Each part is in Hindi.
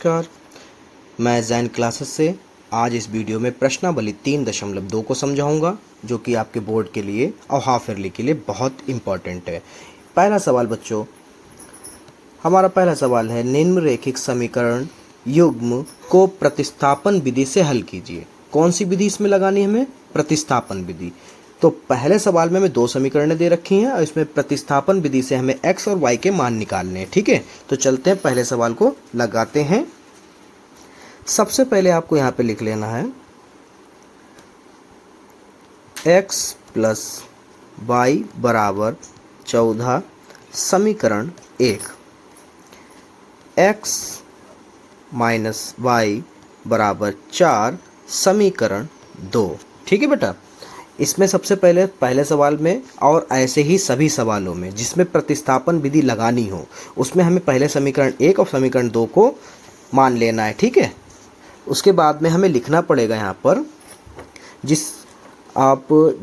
नमस्कार, मैं जैन क्लासेस से आज इस वीडियो में प्रश्नावली 3.2 को समझाऊंगा, जो कि आपके बोर्ड के लिए और हाफ ईयरली के लिए बहुत इम्पॉर्टेंट है। पहला सवाल बच्चों, हमारा पहला सवाल है निम्नरेखिक समीकरण युग्म को प्रतिस्थापन विधि से हल कीजिए। कौन सी विधि इसमें लगानी है हमें? प्रतिस्थापन विधि। तो पहले सवाल में हमें दो समीकरणें दे रखी हैं और इसमें प्रतिस्थापन विधि से हमें x और y के मान निकालने हैं। ठीक है, तो चलते हैं पहले सवाल को लगाते हैं। सबसे पहले आपको यहाँ पे लिख लेना है x प्लस वाई बराबर 14 समीकरण 1, x माइनस वाई बराबर 4 समीकरण 2। ठीक है बेटा, इसमें सबसे पहले सवाल में और ऐसे ही सभी सवालों में जिसमें प्रतिस्थापन विधि लगानी हो उसमें हमें पहले समीकरण 1 और समीकरण 2 को मान लेना है। ठीक है, उसके बाद में हमें लिखना पड़ेगा यहाँ पर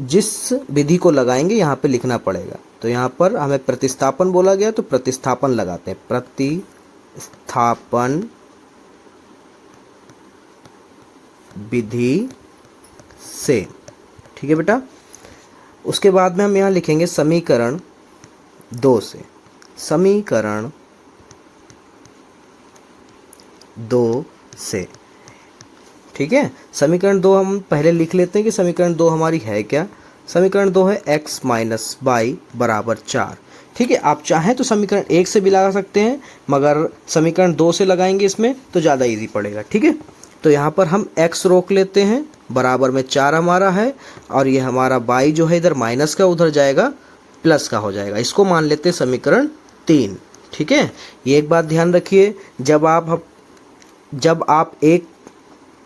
जिस विधि को लगाएंगे यहाँ पे लिखना पड़ेगा। तो यहाँ पर हमें प्रतिस्थापन बोला गया तो प्रतिस्थापन लगाते हैं, प्रतिस्थापन विधि से। ठीक है बेटा, उसके बाद में हम यहाँ लिखेंगे समीकरण 2 से, समीकरण 2 से। ठीक है, समीकरण 2 हम पहले लिख लेते हैं कि समीकरण 2 हमारी है क्या। समीकरण 2 है x माइनस वाई बराबर 4। ठीक है, आप चाहें तो समीकरण 1 से भी लगा सकते हैं, मगर समीकरण 2 से लगाएंगे इसमें तो ज़्यादा इजी पड़ेगा। ठीक है, तो यहाँ पर हम x रोक लेते हैं, बराबर में 4 हमारा है और ये हमारा y जो है इधर माइनस का उधर जाएगा प्लस का हो जाएगा। इसको मान लेते हैं समीकरण 3। ठीक है, ये एक बात ध्यान रखिए, जब आप एक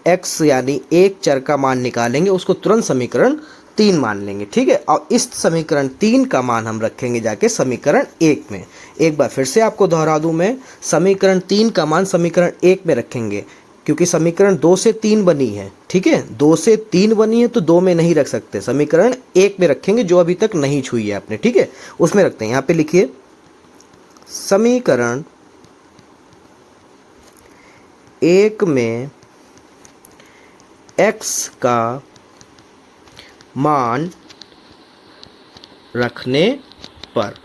x यानी एक चर का मान निकालेंगे उसको तुरंत समीकरण 3 मान लेंगे। ठीक है, और इस समीकरण 3 का मान हम रखेंगे जाके समीकरण 1 में। एक बार फिर से आपको दोहरा दूं मैं, समीकरण 3 का मान समीकरण 1 में रखेंगे क्योंकि समीकरण 2 से 3 बनी है। ठीक है, 2 से 3 बनी है तो 2 में नहीं रख सकते, समीकरण 1 में रखेंगे जो अभी तक नहीं छुई है आपने। ठीक है, उसमें रखते हैं। यहाँ पे लिखिए समीकरण 1 में x का मान रखने पर।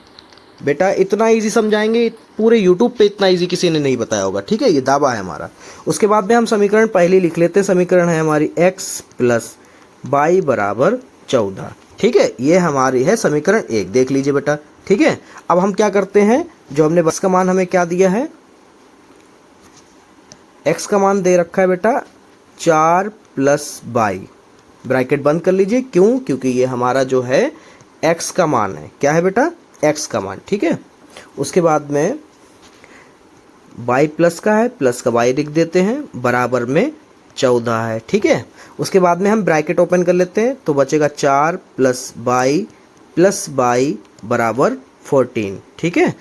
बेटा इतना इजी समझाएंगे, पूरे YouTube पे इतना इजी किसी ने नहीं बताया होगा। ठीक है, ये दावा है हमारा। उसके बाद में हम समीकरण पहले लिख लेते हैं, समीकरण है हमारी x प्लस वाई बराबर 14। ठीक है, ये हमारी है समीकरण 1, देख लीजिए बेटा। ठीक है, अब हम क्या करते हैं, जो हमने बस का मान हमें क्या दिया है, x का मान दे रखा है बेटा 4 प्लस वाई, ब्रैकेट बंद कर लीजिए। क्यों? क्योंकि ये हमारा जो है x का मान है। क्या है बेटा? x का मान। ठीक है, उसके बाद में y प्लस का है, प्लस का y लिख देते हैं, बराबर में 14 है। ठीक है, उसके बाद में हम ब्रैकेट ओपन कर लेते हैं तो बचेगा 4 प्लस y बराबर 14। ठीक है,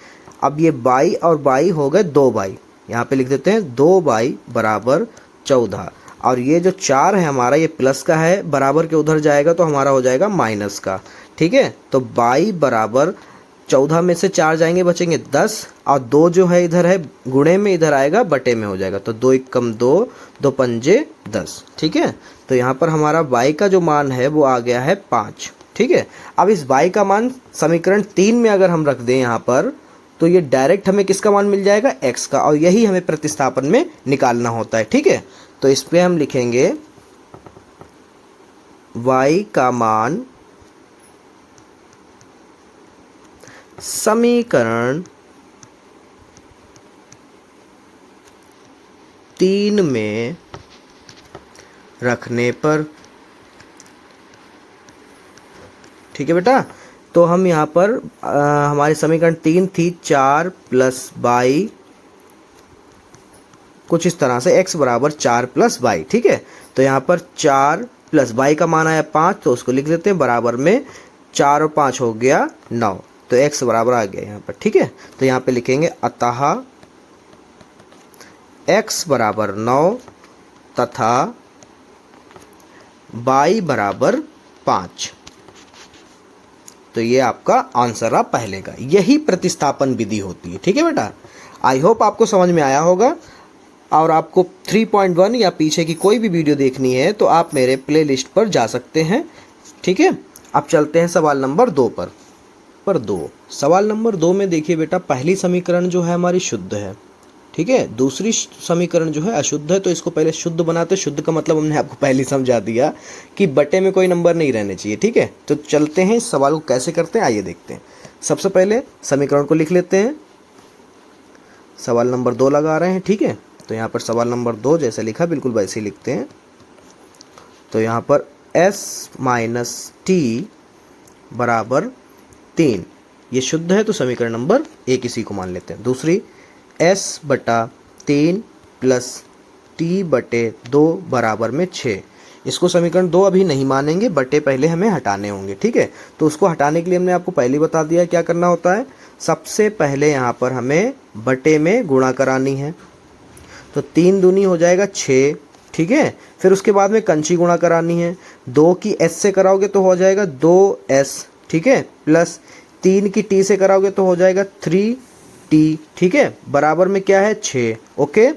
अब ये y और y हो गए 2y, यहाँ पे लिख देते हैं 2y बराबर 14। और ये जो 4 है हमारा, ये प्लस का है, बराबर के उधर जाएगा तो हमारा हो जाएगा माइनस का। ठीक है, तो y बराबर 14 में से 4 जाएंगे, बचेंगे 10, और 2 जो है इधर है गुणे में, इधर आएगा बटे में हो जाएगा। तो 2 एकम 2, 2 पंजे 10। ठीक है, तो यहाँ पर हमारा y का जो मान है वो आ गया है 5। ठीक है, अब इस y का मान समीकरण 3 में अगर हम रख दें यहाँ पर, तो ये डायरेक्ट हमें किसका मान मिल जाएगा? x का, और यही हमें प्रतिस्थापन में निकालना होता है। ठीक है, तो इस पे हम लिखेंगे y का मान समीकरण 3 में रखने पर। ठीक है बेटा, तो हम यहाँ पर हमारी समीकरण 3 थी 4 प्लस वाई, कुछ इस तरह से x बराबर 4 प्लस वाई। ठीक है, तो यहाँ पर 4 प्लस वाई का मान आया 5, तो उसको लिख लेते हैं, बराबर में 4 और 5 हो गया 9, तो x बराबर आ गया यहाँ पर। ठीक है, तो यहाँ पे लिखेंगे अतः x बराबर 9 तथा y बराबर 5। तो ये आपका आंसर रहा पहले का। यही प्रतिस्थापन विधि होती है। ठीक है बेटा, आई होप आपको समझ में आया होगा। और आपको 3.1 या पीछे की कोई भी वीडियो देखनी है तो आप मेरे प्लेलिस्ट पर जा सकते हैं। ठीक है, अब चलते हैं सवाल नंबर 2 पर 2। सवाल नंबर 2 में देखिए बेटा, पहली समीकरण जो है हमारी शुद्ध है, ठीक है, दूसरी समीकरण जो है अशुद्ध है। तो इसको पहले शुद्ध बनाते। शुद्ध का मतलब हमने आपको पहले समझा दिया कि बटे में कोई नंबर नहीं रहने चाहिए। ठीक है, तो चलते हैं इस सवाल को कैसे करते हैं, आइए देखते हैं। सबसे पहले समीकरण को लिख लेते हैं। सवाल नंबर 2 लगा रहे हैं। ठीक है, तो यहाँ पर सवाल नंबर 2 जैसे लिखा बिल्कुल वैसे ही लिखते हैं। तो यहाँ पर s माइनस टी बराबर 3, ये शुद्ध है तो समीकरण नंबर 1 इसी को मान लेते हैं। दूसरी s बटा 3 प्लस टी बटे 2 बराबर में 6, इसको समीकरण 2 अभी नहीं मानेंगे, बटे पहले हमें हटाने होंगे। ठीक है, तो उसको हटाने के लिए हमने आपको पहले बता दिया क्या करना होता है। सबसे पहले यहाँ पर हमें बटे में गुणा करानी है, तो 3 दूनी हो जाएगा 6। ठीक है, फिर उसके बाद में कंची गुणा करानी है। 2 की s से कराओगे तो हो जाएगा 2s, ठीक है, प्लस 3 की t से कराओगे तो हो जाएगा 3t। ठीक है, बराबर में क्या है 6। ओके,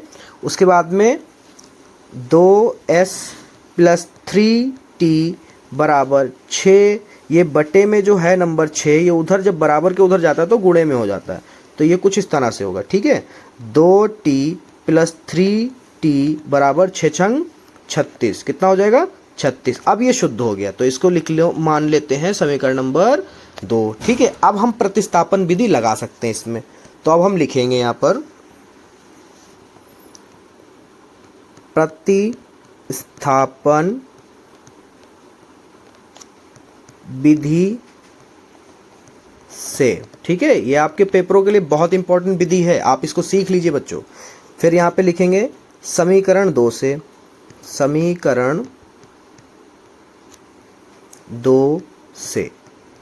उसके बाद में 2s प्लस 3t बराबर 6, ये बटे में जो है नंबर 6, ये उधर जब बराबर के उधर जाता है तो गुणे में हो जाता है, तो ये कुछ इस तरह से होगा। ठीक है, 2t प्लस 3t बराबर 6 छंग 36, कितना हो जाएगा 36। अब ये शुद्ध हो गया तो इसको लिख लो, मान लेते हैं समीकरण नंबर 2। ठीक है, अब हम प्रतिस्थापन विधि लगा सकते हैं इसमें। तो अब हम लिखेंगे यहाँ पर प्रतिस्थापन विधि से। ठीक है, ये आपके पेपरों के लिए बहुत इंपॉर्टेंट विधि है, आप इसको सीख लीजिए बच्चों। फिर यहाँ पे लिखेंगे समीकरण 2 से, समीकरण 2 से,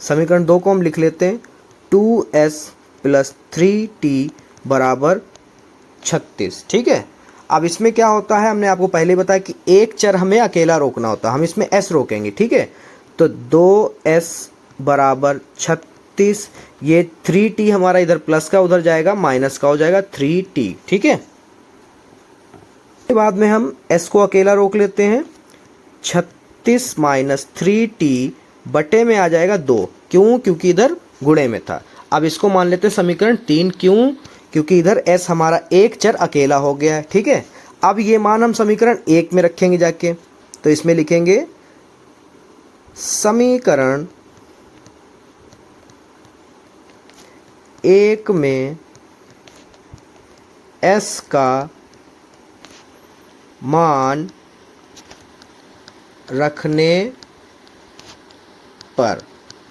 समीकरण 2 को हम लिख लेते हैं 2s प्लस 3t बराबर 36। ठीक है, अब इसमें क्या होता है, हमने आपको पहले बताया कि एक चर हमें अकेला रोकना होता है, हम इसमें s रोकेंगे। ठीक है, तो 2s बराबर 36, ये 3t हमारा इधर प्लस का उधर जाएगा माइनस का हो जाएगा 3t। ठीक है, के बाद में हम s को अकेला रोक लेते हैं। 36 माइनस 3t बटे में आ जाएगा 2, क्यों, क्योंकि इधर गुणे में था। अब इसको मान लेते हैं समीकरण 3, क्यों, क्योंकि इधर s हमारा एक चर अकेला हो गया है। ठीक है, अब ये मान हम समीकरण 1 में रखेंगे जाके, तो इसमें लिखेंगे समीकरण 1 में s का मान रखने पर।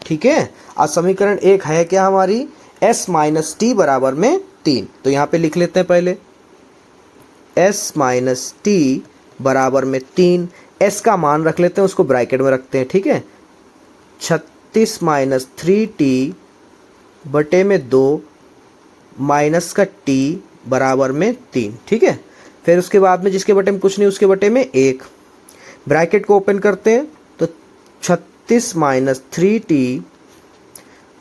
ठीक है, आज समीकरण 1 है क्या हमारी, s माइनस टी बराबर में 3, तो यहाँ पे लिख लेते हैं पहले s माइनस टी बराबर में 3, s का मान रख लेते हैं, उसको ब्रैकेट में रखते हैं। ठीक है, 36 माइनस 3t बटे में 2 माइनस का t बराबर में 3। ठीक है, फिर उसके बाद में जिसके बटे में कुछ नहीं उसके बटे में 1, ब्रैकेट को ओपन करते हैं, तो 36 माइनस 3t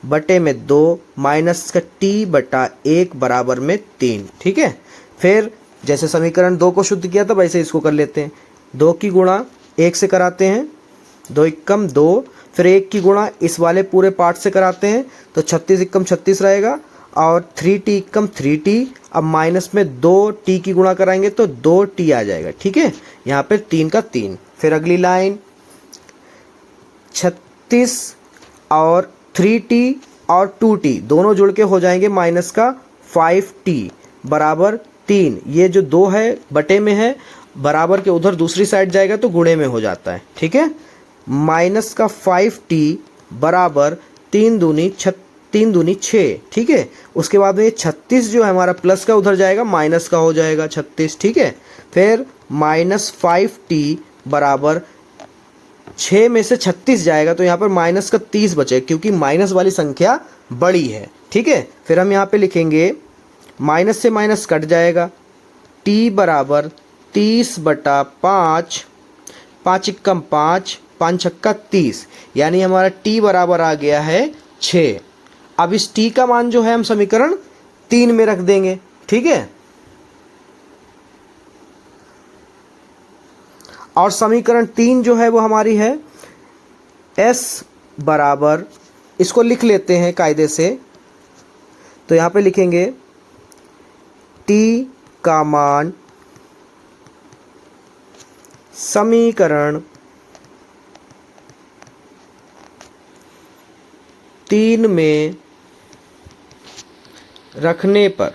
बटे में 2 माइनस का t बटा 1 बराबर में 3। ठीक है, फिर जैसे समीकरण 2 को शुद्ध किया था वैसे इसको कर लेते हैं। 2 की गुणा 1 से कराते हैं, 2 एकम 2, फिर 1 की गुणा इस वाले पूरे पार्ट से कराते हैं, तो 36 एकम 36 रहेगा, और 3t एकम 3t। अब माइनस में 2t की गुणा कराएंगे तो 2t आ जाएगा। ठीक है, यहाँ पे 3 का 3। फिर अगली लाइन 36 और 3t और 2t दोनों जुड़ के हो जाएंगे माइनस का 5t बराबर 3। ये जो 2 है बटे में है, बराबर के उधर दूसरी साइड जाएगा तो गुणे में हो जाता है। ठीक है, माइनस का 5t बराबर 3 दूनी 6। ठीक है, उसके बाद में ये 36 जो है हमारा प्लस का उधर जाएगा माइनस का हो जाएगा 36। ठीक है, फिर माइनस 5t बराबर 6 में से 36 जाएगा तो यहाँ पर माइनस का 30 बचे, क्योंकि माइनस वाली संख्या बड़ी है। ठीक है, फिर हम यहाँ पे लिखेंगे माइनस से माइनस कट जाएगा, t बराबर 30 बटा 5, 5 एकम 5, 5 छक्का 30, यानी हमारा t बराबर आ गया है 6। अब इस t का मान जो है हम समीकरण 3 में रख देंगे। ठीक है, और समीकरण 3 जो है वो हमारी है s बराबर, इसको लिख लेते हैं कायदे से, तो यहाँ पे लिखेंगे t का मान समीकरण 3 में रखने पर,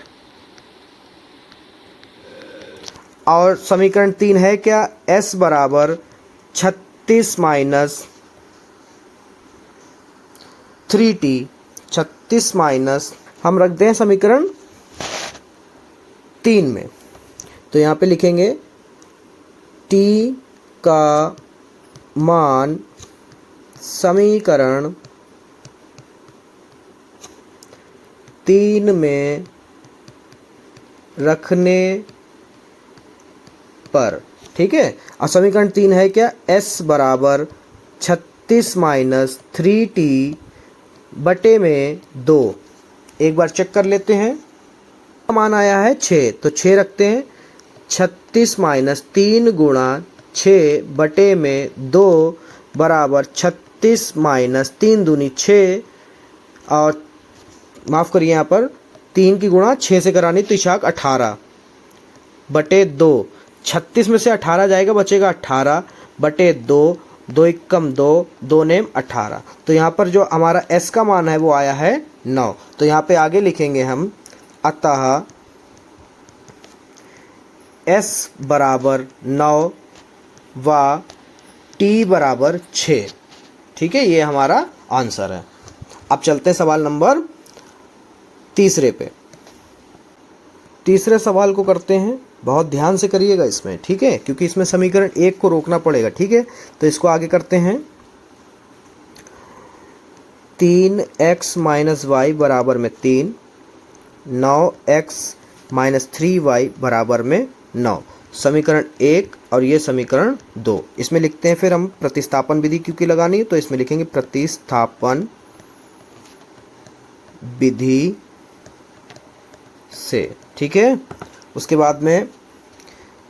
और समीकरण 3 है क्या, s बराबर 36 माइनस 3t, 36 माइनस हम रख दें समीकरण 3 में, तो यहाँ पे लिखेंगे t का मान समीकरण 3 में रखने पर, ठीक है। और समीकरण 3 है क्या, s बराबर 36 माइनस 3t बटे में 2। एक बार चेक कर लेते हैं, मान आया है 6, तो 6 रखते हैं, 36 माइनस 3 गुणा 6 बटे में 2 बराबर 36 माइनस 3 दूनी 6, और माफ़ करिए यहाँ पर 3 की गुणा 6 से करानी तो इशाक 18 बटे 2, 36 में से 18 जाएगा, बचेगा 18 बटे 2, 2 एकम 2, 2 नेम 18। तो यहाँ पर जो हमारा s का मान है वो आया है 9। तो यहाँ पे आगे लिखेंगे हम, अतः s बराबर 9 व t बराबर 6, ठीक है, ये हमारा आंसर है। अब चलते हैं सवाल नंबर तीसरे पे। तीसरे सवाल को करते हैं, बहुत ध्यान से करिएगा इसमें, ठीक है, क्योंकि इसमें समीकरण 1 को रोकना पड़ेगा, ठीक है। तो इसको आगे करते हैं, 3x माइनस वाई बराबर में 3, 9x माइनस 3y बराबर में 9, समीकरण 1 और ये समीकरण 2। इसमें लिखते हैं फिर हम प्रतिस्थापन विधि क्योंकि लगानी है, तो इसमें लिखेंगे प्रतिस्थापन विधि से, ठीक है। उसके बाद में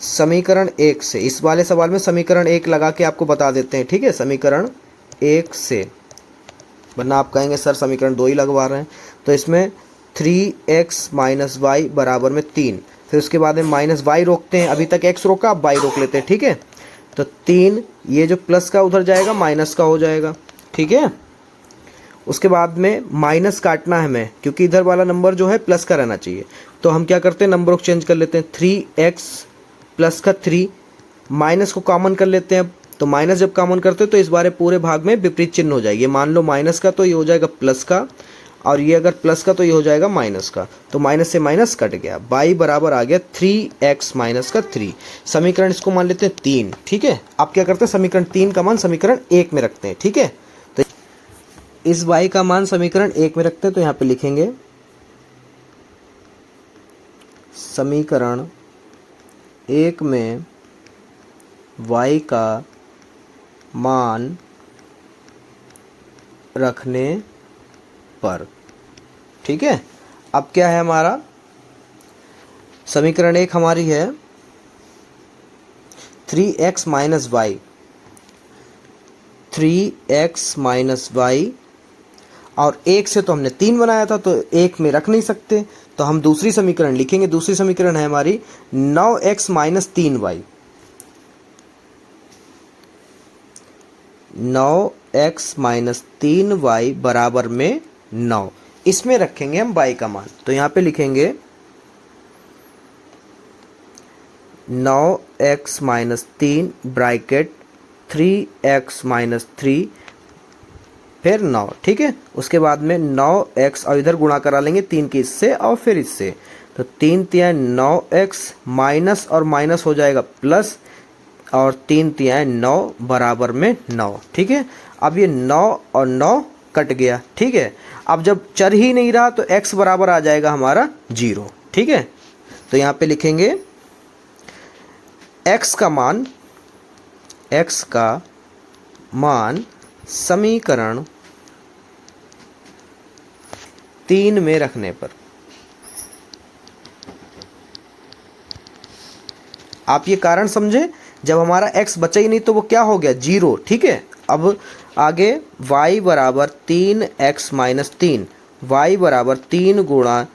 समीकरण 1 से, इस वाले सवाल में समीकरण 1 लगा के आपको बता देते हैं, ठीक है, समीकरण 1 से, वरना आप कहेंगे सर समीकरण 2 ही लगवा रहे हैं। तो इसमें 3x माइनस वाई बराबर में 3, फिर उसके बाद में माइनस वाई रोकते हैं, अभी तक x रोका, अब वाई रोक लेते हैं, ठीक है। तो 3, ये जो प्लस का उधर जाएगा माइनस का हो जाएगा, ठीक है। उसके बाद में माइनस काटना है हमें, क्योंकि इधर वाला नंबर जो है प्लस का रहना चाहिए, तो हम क्या करते हैं, नंबर को चेंज कर लेते हैं, 3x प्लस का 3, माइनस को कॉमन कर लेते हैं। तो माइनस जब कॉमन करते हैं तो इस बारे पूरे भाग में विपरीत चिन्ह हो जाएगी, मान लो माइनस का तो ये हो जाएगा प्लस का, और ये अगर प्लस का तो ये हो जाएगा माइनस का, तो माइनस से माइनस कट गया, y बराबर आ गया 3x माइनस का 3। समीकरण इसको मान लेते हैं 3, ठीक है। आप क्या करते हैं, समीकरण 3 का मान समीकरण 1 में रखते हैं, ठीक है। तो इस y का मान समीकरण 1 में रखते हैं, तो यहाँ पे लिखेंगे समीकरण 1 में y का मान रखने पर, ठीक है। अब क्या है हमारा समीकरण 1 हमारी है 3x minus Y, 3x minus Y, और 1 से तो हमने 3 बनाया था, तो 1 में रख नहीं सकते, तो हम दूसरी समीकरण लिखेंगे। दूसरी समीकरण है हमारी 9x minus 3y, 9x minus 3y बराबर में 9, इसमें रखेंगे हम y का मान। तो यहाँ पे लिखेंगे 9x minus 3 bracket 3x minus 3 फिर 9, ठीक है। उसके बाद में 9x और इधर गुणा करा लेंगे 3 की इससे और फिर इससे, तो 3 तिहाई 9x माइनस और माइनस हो जाएगा प्लस, और 3 तिहाई 9 बराबर में 9, ठीक है। अब ये 9 और 9 कट गया, ठीक है। अब जब चर ही नहीं रहा तो x बराबर आ जाएगा हमारा 0, ठीक है। तो यहाँ पे लिखेंगे x का मान समीकरण 3 में रखने पर। आप ये कारण समझे, जब हमारा x बचा ही नहीं तो वो क्या हो गया, 0। ठीक है, अब आगे y बराबर 3x माइनस 3, y बराबर 3 गुणा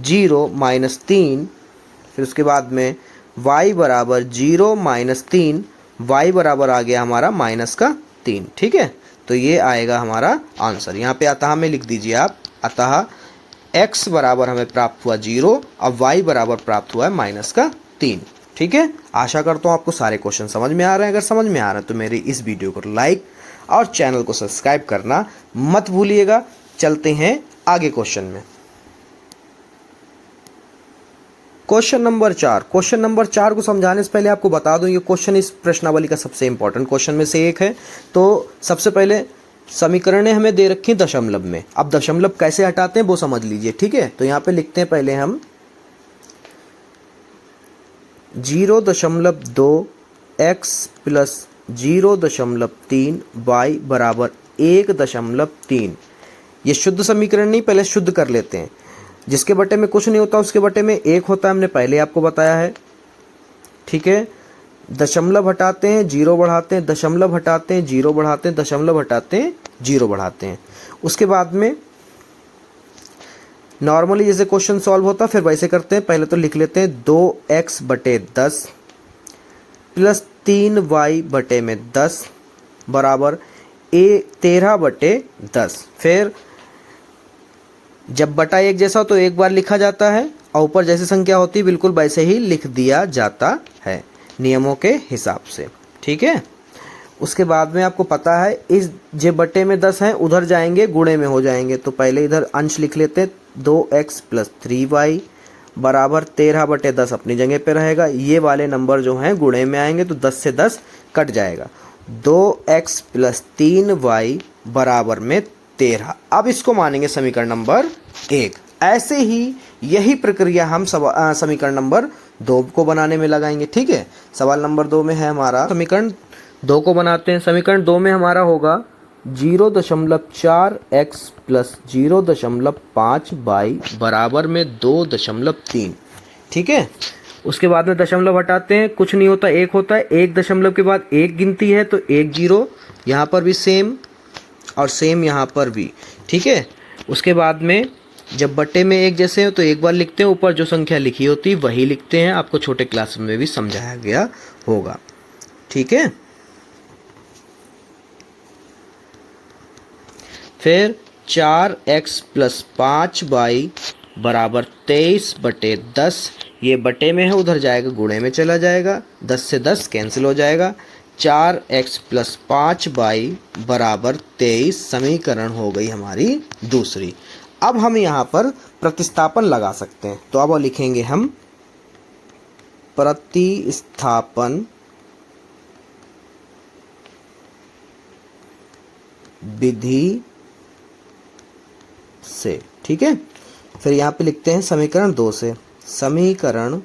0 माइनस 3, फिर उसके बाद में y बराबर 0 माइनस 3, y बराबर आ गया हमारा माइनस का 3। ठीक है, तो ये आएगा हमारा आंसर। यहाँ पे अतः में लिख दीजिए आप, अतः x बराबर हमें प्राप्त हुआ 0, अब y बराबर प्राप्त हुआ है माइनस का 3। ठीक है, आशा करता हूँ आपको सारे क्वेश्चन समझ में आ रहे हैं। अगर समझ में आ रहा है तो मेरी इस वीडियो को लाइक और चैनल को सब्सक्राइब करना मत भूलिएगा। चलते हैं आगे क्वेश्चन में। Question number 4। क्वेश्चन नंबर 4 को समझाने से पहले आपको बता दूं, ये क्वेश्चन इस प्रश्नावली का सबसे इंपॉर्टेंट क्वेश्चन में से एक है। तो सबसे पहले समीकरणें हमें दे रखी हैं दशमलव में। अब दशमलव कैसे हटाते हैं वो समझ लीजिए। ठीक है, तो यहाँ पे लिखते हैं पहले हम 0.2 x प्लस 0.3 y बराबर 1.3। ये शुद्ध समीकरण नहीं, पहले शुद्ध कर लेते हैं। जिसके बटे में कुछ नहीं होता उसके बटे में 1 होता है, हमने पहले आपको बताया है। ठीक है, दशमलव हटाते हैं, 0 बढ़ाते हैं, दशमलव हटाते हैं, 0 बढ़ाते हैं, दशमलव हटाते हैं, 0 बढ़ाते हैं। उसके बाद में नॉर्मली जैसे क्वेश्चन सॉल्व होता है फिर वैसे करते हैं। पहले तो लिख लेते हैं 2x बटे 10 प्लस 3y बटे में 10 बराबर 13 बटे 10। फिर जब बटा एक जैसा हो तो एक बार लिखा जाता है और ऊपर जैसी संख्या होती है बिल्कुल वैसे ही लिख दिया जाता है नियमों के हिसाब से। ठीक है, उसके बाद में आपको पता है इस जे बटे में 10 हैं उधर जाएंगे गुणे में हो जाएंगे, तो पहले इधर अंश लिख लेते हैं 2x प्लस 3y बराबर 13 बटे 10 अपनी जगह पे रहेगा। ये वाले नंबर जो हैं गुणे में आएंगे तो 10 से 10 कट जाएगा। 2x प्लस 3y बराबर में 13। अब इसको मानेंगे समीकरण नंबर 1। ऐसे ही यही प्रक्रिया हम समीकरण नंबर 2 को बनाने में लगाएंगे। ठीक है, सवाल नंबर 2 में है हमारा समीकरण 2 को बनाते हैं। समीकरण 2 में हमारा होगा 0.4x प्लस 0.5y बराबर में 2.3। ठीक है, उसके बाद में दशमलव हटाते हैं, कुछ नहीं होता, 1 होता है। 1 दशमलव के बाद 1 गिनती है तो 1 0, यहाँ पर भी सेम और सेम यहाँ पर भी। ठीक है, उसके बाद में जब बटे में एक जैसे हो तो एक बार लिखते हैं, ऊपर जो संख्या लिखी होती है वही लिखते हैं। आपको छोटे क्लास में भी समझाया गया होगा। ठीक है, फिर 4x प्लस 5y बराबर 23 बटे 10। ये बटे में है उधर जाएगा गुणे में चला जाएगा, 10 से 10 कैंसिल हो जाएगा। 4x प्लस 5y बराबर 23 समीकरण हो गई हमारी दूसरी। अब हम यहाँ पर प्रतिस्थापन लगा सकते हैं, तो अब लिखेंगे हम प्रतिस्थापन विधि से। ठीक है, फिर यहाँ पे लिखते हैं समीकरण 2 से, समीकरण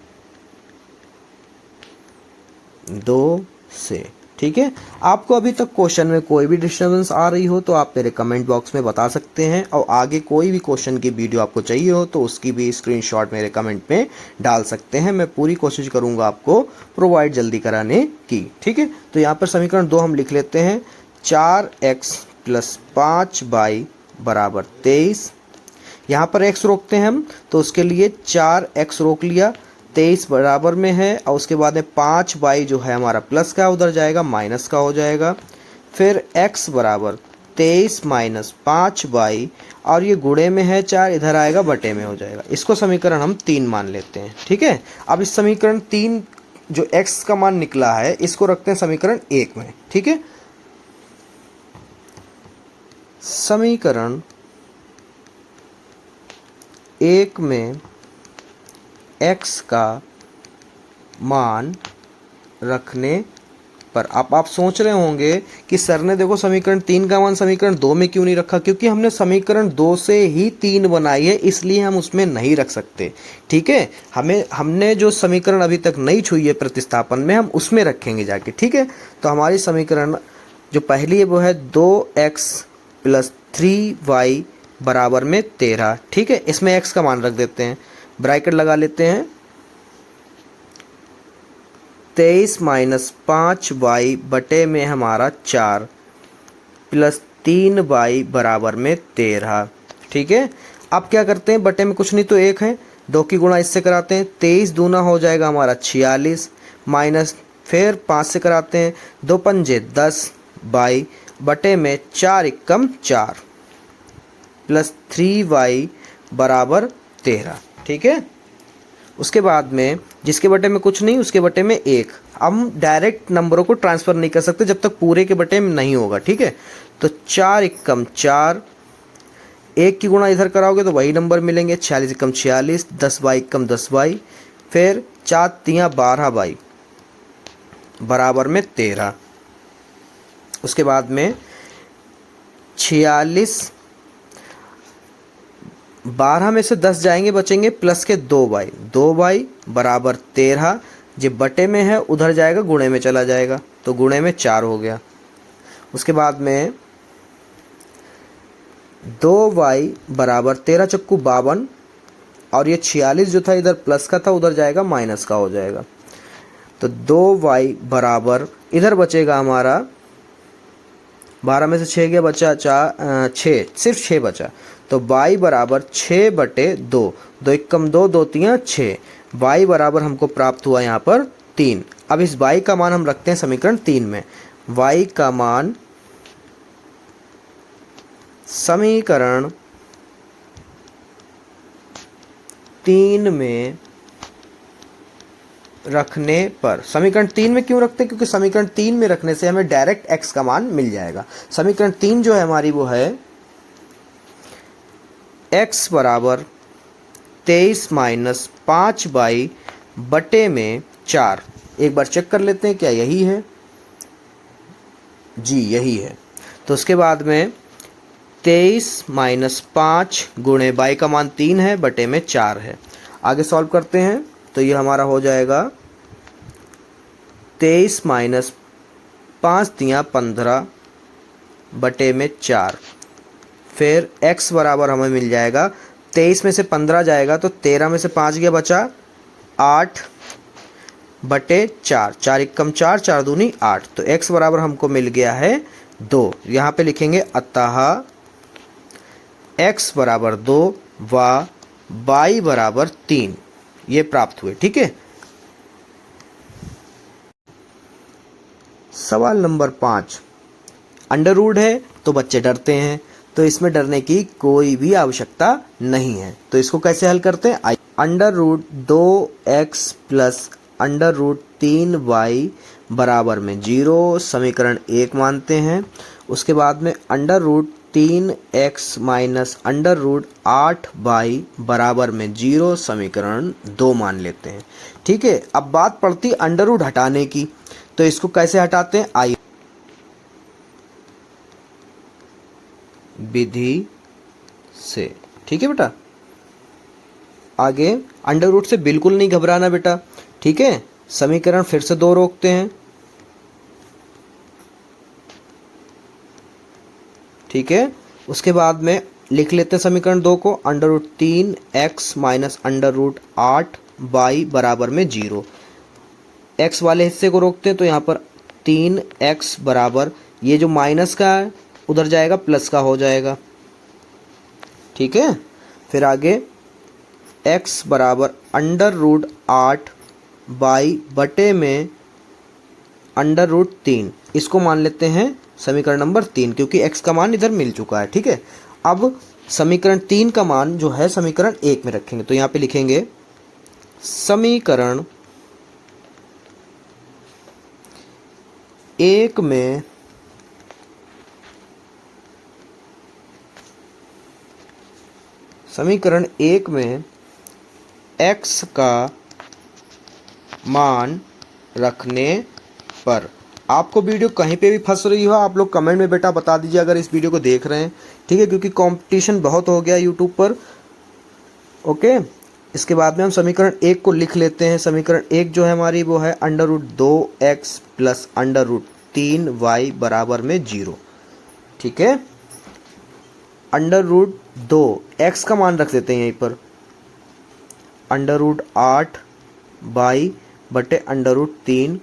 2 से। ठीक है, आपको अभी तक क्वेश्चन में कोई भी डिस्टर्बेंस आ रही हो तो आप मेरे कमेंट बॉक्स में बता सकते हैं, और आगे कोई भी क्वेश्चन की वीडियो आपको चाहिए हो तो उसकी भी स्क्रीनशॉट मेरे कमेंट में डाल सकते हैं। मैं पूरी कोशिश करूंगा आपको प्रोवाइड जल्दी कराने की। ठीक है, तो यहाँ पर समीकरण 2 हम लिख लेते हैं 4x प्लस 5y बराबर 23। यहाँ पर x रोकते हैं हम, तो उसके लिए 4x रोक लिया, 23 बराबर में है, और उसके बाद में 5y जो है हमारा प्लस का उधर जाएगा माइनस का हो जाएगा। फिर x बराबर 23 माइनस 5y, और ये गुणे में है 4 इधर आएगा बटे में हो जाएगा। इसको समीकरण हम 3 मान लेते हैं। ठीक है, अब इस समीकरण 3 जो x का मान निकला है इसको रखते हैं समीकरण 1 में। ठीक है, समीकरण 1 में x का मान रखने पर अब आप सोच रहे होंगे कि सर ने देखो समीकरण 3 का मान समीकरण 2 में क्यों नहीं रखा, क्योंकि हमने समीकरण 2 से ही 3 बनाई है इसलिए हम उसमें नहीं रख सकते। ठीक है, हमने जो समीकरण अभी तक नहीं छुई है प्रतिस्थापन में हम उसमें रखेंगे जाके। ठीक है, तो हमारी समीकरण जो पहली है वो है 2x प्लस 3y बराबर में 13। ठीक है, इसमें x का मान रख देते हैं, ब्रैकेट लगा लेते हैं, 23 माइनस 5y बटे में हमारा 4 प्लस 3y बराबर में 13। ठीक है, अब क्या करते हैं, बटे में कुछ नहीं तो 1 है, 2 की गुणा इससे कराते हैं, 23 दूना हो जाएगा हमारा 46 माइनस फिर 5 से कराते हैं, 2 पंजे 10 बाई बटे में 4 एकम 4 प्लस 3y बराबर 13। ठीक है, उसके बाद में जिसके बटे में कुछ नहीं उसके बटे में 1। अब हम डायरेक्ट नंबरों को ट्रांसफ़र नहीं कर सकते जब तक पूरे के बटे में नहीं होगा। ठीक है, तो 4 एकम 4, 1 की गुणा इधर कराओगे तो वही नंबर मिलेंगे, 46 एकम 46, 10 बाई एकम 10 बाई, फिर 4 तियाँ 12 बाई बराबर में 13। उसके बाद में 46, 12 में से 10 जाएंगे बचेंगे प्लस के 2 बाई बराबर 13। जब बटे में है उधर जाएगा गुणे में चला जाएगा तो गुणे में 4 हो गया। उसके बाद में 2y बराबर 13 चक्कू 52 और ये 46 जो था इधर प्लस का था उधर जाएगा माइनस का हो जाएगा। तो 2y बराबर इधर बचेगा हमारा 12 में से 6 गया बचा 6, सिर्फ 6 बचा, तो y बराबर 6 बटे 2, 2 एकम 2, 2 तियाँ 6, y बराबर हमको प्राप्त हुआ यहाँ पर 3। अब इस y का मान हम रखते हैं समीकरण 3 में। y का मान समीकरण 3 में रखने पर, समीकरण 3 में क्यों रखते हैं, क्योंकि समीकरण 3 में रखने से हमें डायरेक्ट x का मान मिल जाएगा। समीकरण 3 जो है हमारी वो है x बराबर 23 माइनस 5 बाई बटे में 4। एक बार चेक कर लेते हैं क्या यही है, जी यही है। तो उसके बाद में 23 माइनस 5 गुणे बाई का मान 3 है बटे में 4 है। आगे सॉल्व करते हैं तो ये हमारा हो जाएगा 23 माइनस 5 तियाँ 15 बटे में 4, फिर x बराबर हमें मिल जाएगा 23 में से 15 जाएगा तो 13 में से 5 गया बचा 8 बटे 4, 4 एकम 4, 4 दूनी 8, तो x बराबर हमको मिल गया है 2। यहाँ पे लिखेंगे अतः x बराबर 2 व y बराबर 3 ये प्राप्त हुए। ठीक है, सवाल नंबर 5, अंडर रूट है तो बच्चे डरते हैं, तो इसमें डरने की कोई भी आवश्यकता नहीं है। तो इसको कैसे हल करते हैं, under root 2x plus under root 3y बराबर में 0 समीकरण 1 मानते हैं। उसके बाद में under root 3x minus under root 8y बराबर में 0 समीकरण 2 मान लेते हैं। ठीक है, अब बात पड़ती अंडर रूट हटाने की, तो इसको कैसे हटाते हैं, आइए विधि से। ठीक है बेटा, आगे अंडर रूट से बिल्कुल नहीं घबराना बेटा। ठीक है, समीकरण फिर से 2 रोकते हैं। ठीक है, उसके बाद में लिख लेते हैं समीकरण 2 को, under root 3x minus under root 8y बराबर में 0। x वाले हिस्से को रोकते हैं तो यहाँ पर 3x बराबर ये जो माइनस का है उधर जाएगा प्लस का हो जाएगा। ठीक है, फिर आगे x बराबर अंडर रूट 8 बाई बटे में अंडर रूट 3, इसको मान लेते हैं समीकरण नंबर 3 क्योंकि x का मान इधर मिल चुका है। ठीक है, अब समीकरण 3 का मान जो है समीकरण 1 में रखेंगे, तो यहाँ पे लिखेंगे समीकरण 1 में समीकरण 1 में x का मान रखने पर, आपको वीडियो कहीं पे भी फंस रही हो आप लोग कमेंट में बेटा बता दीजिए अगर इस वीडियो को देख रहे हैं। ठीक है, क्योंकि कंपटीशन बहुत हो गया यूट्यूब पर। ओके, इसके बाद में हम समीकरण 1 को लिख लेते हैं। समीकरण 1 जो है हमारी वो है under root 2x plus under root 3y बराबर में 0। ठीक है, अंडर रूट 2 x का मान रख देते हैं यहीं पर, अंडर रूट 8 बाई बटे अंडर रूट 3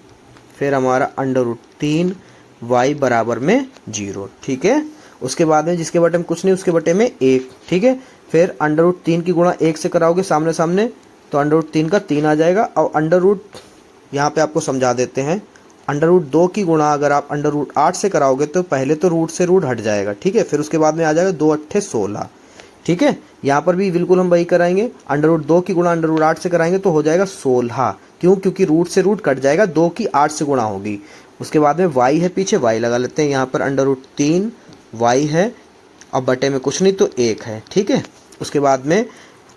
फिर हमारा √3 y बराबर में 0, ठीक है। उसके बाद में जिसके बटे में कुछ नहीं उसके बटे में 1, ठीक है। फिर √3 की गुणा 1 से कराओगे सामने सामने तो √3 का 3 आ जाएगा। और यहाँ पे आपको समझा देते हैं, √2 की गुणा अगर आप √8 से कराओगे तो पहले तो रूट से रूट हट जाएगा, ठीक है। फिर उसके बाद में आ जाएगा 2 अट्ठे 16, ठीक है। यहाँ पर भी बिल्कुल हम वही कराएंगे, √2 की गुणा √8 से कराएंगे तो हो जाएगा 16। क्यों? क्योंकि रूट से रूट कट जाएगा, 2 की 8 से गुणा होगी। उसके बाद में y है, पीछे y लगा लेते हैं। यहाँ पर √3 y है और बटे में कुछ नहीं तो 1 है, ठीक है। उसके बाद में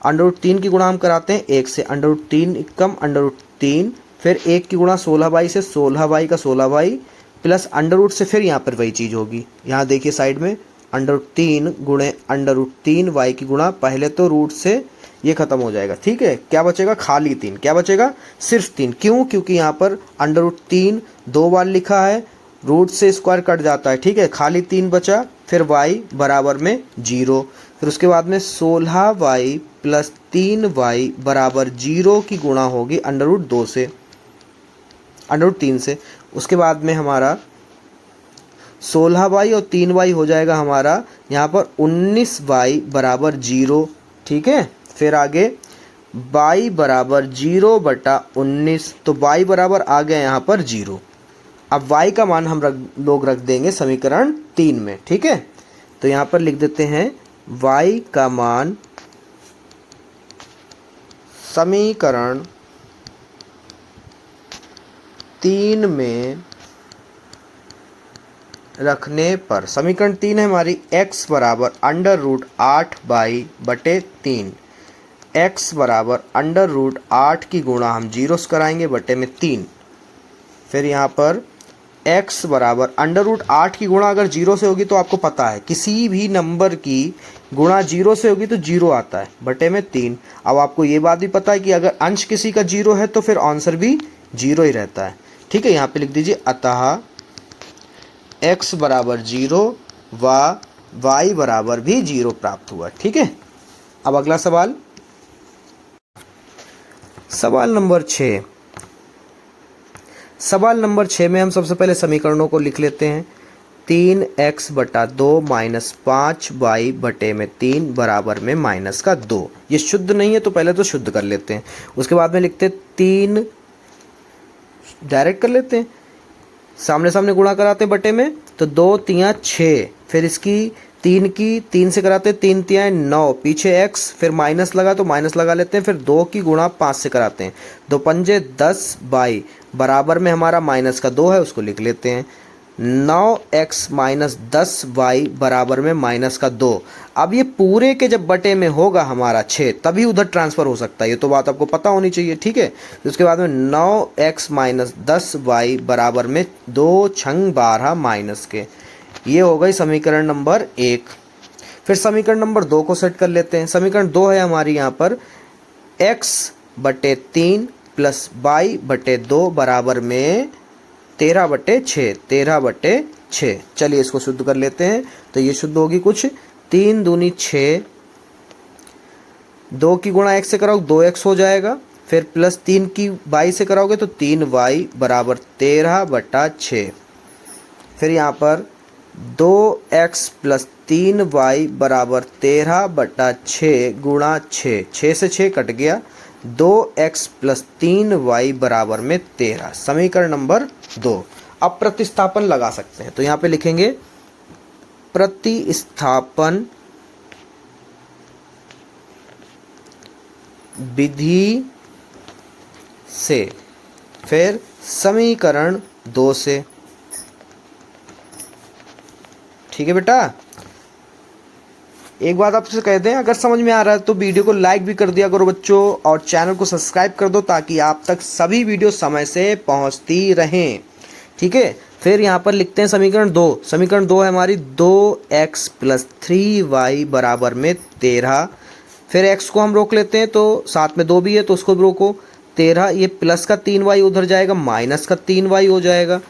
√3 की गुणा हम कराते हैं 1 से, √3 कम √3, फिर 1 की गुणा 16y से, 16y का 16y प्लस अंडर से फिर यहाँ पर वही चीज़ होगी। यहाँ देखिए साइड में √3 गुणे √3y की गुणा, पहले तो रूट से ये खत्म हो जाएगा, ठीक है। क्या बचेगा? खाली 3। क्या बचेगा? सिर्फ 3। क्यों? क्योंकि यहाँ पर √3 2 बार लिखा है, रूट से स्क्वायर कट जाता है, ठीक है। खाली 3 बचा। फिर y बराबर में 0। फिर उसके बाद में 16y प्लस 3y बराबर 0 की गुणा होगी √2 से, √3 से। उसके बाद में हमारा 16y और 3y हो जाएगा हमारा यहाँ पर 19y बराबर 0, ठीक है। फिर आगे y बराबर 0/19, तो y बराबर आ गया यहाँ पर 0। अब y का मान हम लोग रख देंगे समीकरण 3 में, ठीक है। तो यहाँ पर लिख देते हैं y का मान समीकरण 3 में रखने पर, समीकरण 3 है हमारी x बराबर √8/3, x बराबर √8 की गुणा हम 0 से कराएंगे बटे में 3। फिर यहाँ पर x बराबर √8 की गुणा अगर 0 से होगी तो आपको पता है किसी भी नंबर की गुणा 0 से होगी तो 0 आता है बटे में 3। अब आपको ये बात भी पता है कि अगर अंश किसी का 0 है तो फिर आंसर भी 0 ही रहता है, ठीक है। यहाँ पे लिख दीजिए अतः x बराबर 0 व y बराबर भी 0 प्राप्त हुआ, ठीक है। अब अगला सवाल, सवाल नंबर 6। सवाल नंबर 6 में हम सबसे पहले समीकरणों को लिख लेते हैं। 3x/2 माइनस 5y बटे में 3 बराबर में माइनस का 2। ये शुद्ध नहीं है तो पहले तो शुद्ध कर लेते हैं। उसके बाद में लिखते 3, डायरेक्ट कर लेते हैं, सामने सामने गुणा कराते हैं बटे में, तो 2 3 6। फिर इसकी 3 की 3 से कराते हैं, 3 3 9, पीछे x, फिर माइनस लगा तो माइनस लगा लेते हैं। फिर 2 की गुणा 5 से कराते हैं, 2 पंजे 10y बराबर में हमारा माइनस का 2 है, उसको लिख लेते हैं। 9x माइनस 10y बराबर में माइनस का 2। अब ये पूरे के जब बटे में होगा हमारा 6 तभी उधर ट्रांसफ़र हो सकता है, ये तो बात आपको पता होनी चाहिए, ठीक है। उसके बाद में 9x माइनस 10y बराबर में 2 छंग 12 माइनस के। ये हो गई समीकरण नंबर 1। फिर समीकरण नंबर 2 को सेट कर लेते हैं। समीकरण 2 है हमारी यहाँ पर x/3 प्लस y/2 बराबर में 13/6, 13/6। चलिए इसको शुद्ध कर लेते हैं। तो ये शुद्ध होगी कुछ 3 दूनी 6, 2 की गुणा x से कराओ 2x हो जाएगा। फिर प्लस 3 की y से कराओगे तो 3y बराबर 13/6। फिर यहाँ पर 2x प्लस 3y बराबर 13/6 गुणा 6, 6 से 6 कट गया, 2x प्लस 3y बराबर में 13। समीकरण नंबर 2। अब प्रतिस्थापन लगा सकते हैं, तो यहाँ पे लिखेंगे प्रतिस्थापन विधि से, फिर समीकरण 2 से, ठीक है बेटा। एक बात आपसे कह दें, अगर समझ में आ रहा है तो वीडियो को लाइक भी कर दिया करो बच्चों, और चैनल को सब्सक्राइब कर दो ताकि आप तक सभी वीडियो समय से पहुंचती रहें, ठीक है। फिर यहाँ पर लिखते हैं समीकरण 2। समीकरण 2 है हमारी 2x प्लस 3y बराबर में 13। फिर x को हम रोक लेते हैं, तो साथ में 2 भी है तो उसको भी रोको। 13, ये प्लस का 3y उधर जाएगा, माइनस का 3y हो जाएगा।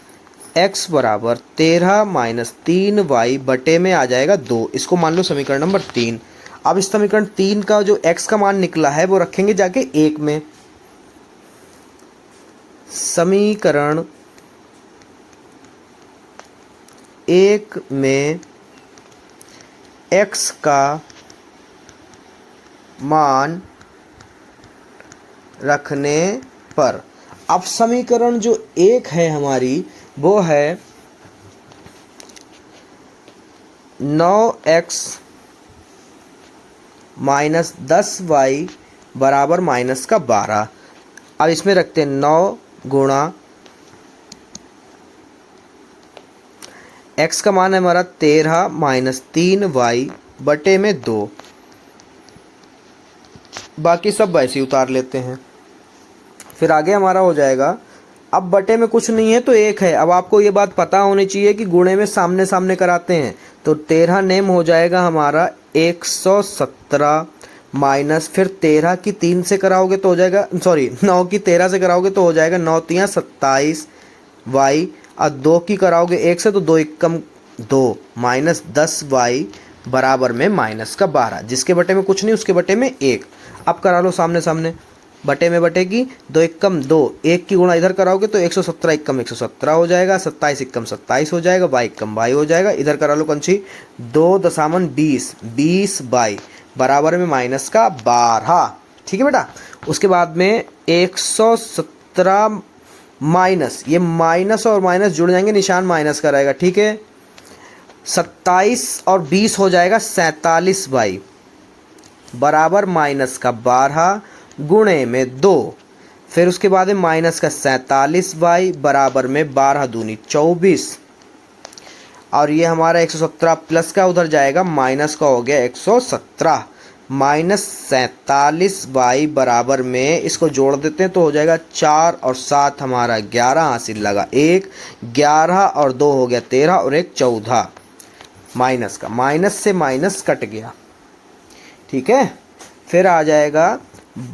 x बराबर 13 माइनस 3y बटे में आ जाएगा 2। इसको मान लो समीकरण नंबर 3। अब इस समीकरण 3 का जो x का मान निकला है वो रखेंगे जाके 1 में। समीकरण 1 में x का मान रखने पर। अब समीकरण जो 1 है हमारी वो है 9x माइनस 10y बराबर माइनस का 12। अब इसमें रखते हैं 9 गुणा x का मान है हमारा 13 माइनस 3y बटे में 2। बाकी सब वैसे ही उतार लेते हैं। फिर आगे हमारा हो जाएगा, अब बटे में कुछ नहीं है तो 1 है। अब आपको ये बात पता होनी चाहिए कि गुणे में सामने सामने कराते हैं, तो 13 नेम हो जाएगा हमारा 117 माइनस फिर 13 की 3 से कराओगे तो हो जाएगा, सॉरी 9 की 13 से कराओगे तो हो जाएगा 9 तियाँ 27 वाई, और 2 की कराओगे 1 से तो 2 एकम 2 माइनस 10 वाई बराबर में माइनस का 12। जिसके बटे में कुछ नहीं उसके बटे में 1। अब करा लो सामने सामने, बटे में बटेगी 2 एकम 2, 1 की गुणा इधर कराओगे तो 117 एकम 117 हो जाएगा, 27 एकम 27 हो जाएगा, वाई एकम वाई हो जाएगा। इधर करा लो कंची 2 दशामन 20, 20 वाई बराबर में माइनस का 12। ठीक है बेटा। उसके बाद में 117 माइनस, ये माइनस और माइनस जुड़ जाएंगे, निशान माइनस का रहेगा। ठीक है, 27 और 20 हो जाएगा 47 वाई बराबर माइनस का 12 गुणे में 2। फिर उसके बाद में माइनस का 47 वाई बराबर में 12 दूनी 24, और ये हमारा 117 प्लस का उधर जाएगा माइनस का हो गया 117 माइनस 47 वाई बराबर में, इसको जोड़ देते हैं तो हो जाएगा 4 और 7 हमारा 11 हासिल लगा 1, 11 और 2 हो गया 13 और 1 14, माइनस का माइनस से माइनस कट गया। ठीक है, फिर आ जाएगा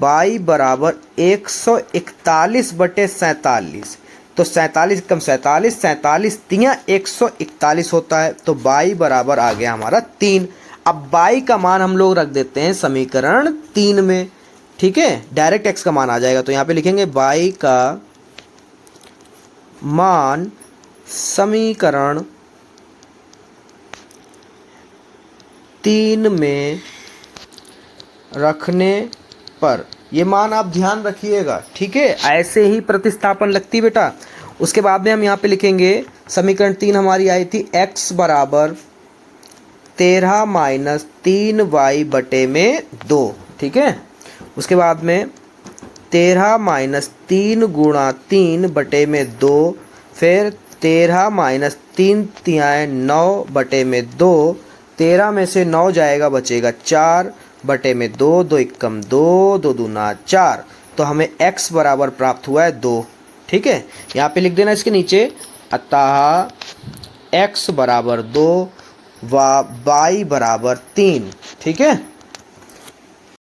y बराबर 141 बटे 47, तो 47 कम 47, 47 तियाँ 141 होता है, तो y बराबर आ गया हमारा 3। अब y का मान हम लोग रख देते हैं समीकरण 3 में। ठीक है, डायरेक्ट x का मान आ जाएगा, तो यहाँ पे लिखेंगे y का मान समीकरण 3 में रखने पर। ये मान आप ध्यान रखिएगा। ठीक है, ऐसे ही प्रतिस्थापन लगती बेटा। उसके बाद में हम यहाँ पे लिखेंगे समीकरण 3 हमारी आई थी x बराबर 13 माइनस 3y बटे में 2। ठीक है, उसके बाद में 13 माइनस 3 गुणा 3 बटे में 2, फिर 13 माइनस 3 तियाँ 9 बटे में 2, 13 में से 9 जाएगा बचेगा 4 बटे में 2, 2 एकम 2, 2 दूना 4, तो हमें x बराबर प्राप्त हुआ है 2। ठीक है, यहाँ पे लिख देना इसके नीचे, अतः x बराबर 2 व y बराबर 3। ठीक है।